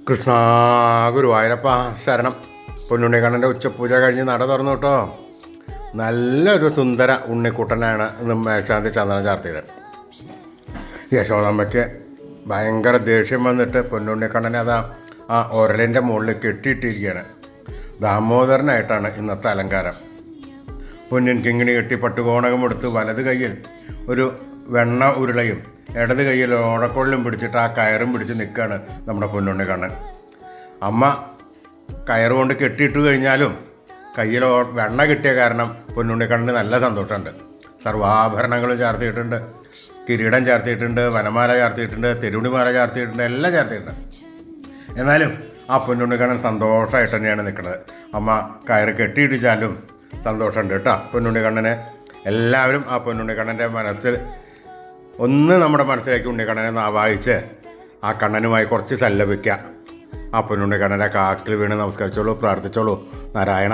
കൃഷ്ണ ഗുരുവായൂരപ്പ ശരണം. പൊന്നുണ്ണിക്കണ്ണൻ്റെ ഉച്ചപൂജ കഴിഞ്ഞ് നട തുറന്നു കേട്ടോ. നല്ലൊരു സുന്ദര ഉണ്ണിക്കുട്ടനാണ് ഇന്ന് മേശാന്തി ചന്ദനം ചാർത്തിയത്. യശോദമ്മയ്ക്ക് ഭയങ്കര ദേഷ്യം വന്നിട്ട് പൊന്നുണ്ണിക്കണ്ണനെ അതാ ആ ഒരലിൻ്റെ മുകളിൽ കെട്ടിയിട്ടിരിക്കുകയാണ്. ദാമോദരനായിട്ടാണ് ഇന്നത്തെ അലങ്കാരം. പൊന്നിൻ കിങ്ങിണി കെട്ടി പട്ടുകോണകമെടുത്ത് വലത് കയ്യിൽ ഒരു വെണ്ണ ഉരുളയും ഇടത് കയ്യിൽ ഓടക്കൊള്ളും പിടിച്ചിട്ട് ആ കയറും പിടിച്ച് നിൽക്കുകയാണ് നമ്മുടെ പൊന്നുണ്ണിക്കണ്ണൻ. അമ്മ കയറുകൊണ്ട് കെട്ടിയിട്ട് കഴിഞ്ഞാലും കയ്യിൽ വെണ്ണ കിട്ടിയ കാരണം പൊന്നുണ്ണിക്കണ്ണന് നല്ല സന്തോഷമുണ്ട്. സർവാഭരണങ്ങളും ചാർത്തിയിട്ടുണ്ട്, കിരീടം ചാർത്തിയിട്ടുണ്ട്, വനമാല ചാർത്തിയിട്ടുണ്ട്, തെരുവുണിമാല ചാർത്തിയിട്ടുണ്ട്, എല്ലാം ചാർത്തിയിട്ടുണ്ട്. എന്നാലും ആ പൊന്നുണ്ണിക്കണ്ണൻ സന്തോഷമായിട്ട് തന്നെയാണ് നിൽക്കുന്നത്. അമ്മ കയറ് കെട്ടിയിട്ടിച്ചാലും സന്തോഷമുണ്ട് കേട്ടോ പൊന്നുണ്ണിക്കണ്ണന്. എല്ലാവരും ആ പൊന്നുണ്ണിക്കണ്ണൻ്റെ മനസ്സിൽ ഒന്ന് നമ്മുടെ മനസ്സിലേക്ക് ഉണ്ണിക്കണ്ണനെ ആവാഹിച്ച് ആ കണ്ണനുമായി കുറച്ച് സല്ലപിക്കുക. ആ പൊന്നുണ്ണിക്കണ്ണൻ്റെ കാക്കിൽ വീണ് നമസ്കരിച്ചോളൂ, പ്രാർത്ഥിച്ചോളൂ. നാരായണ.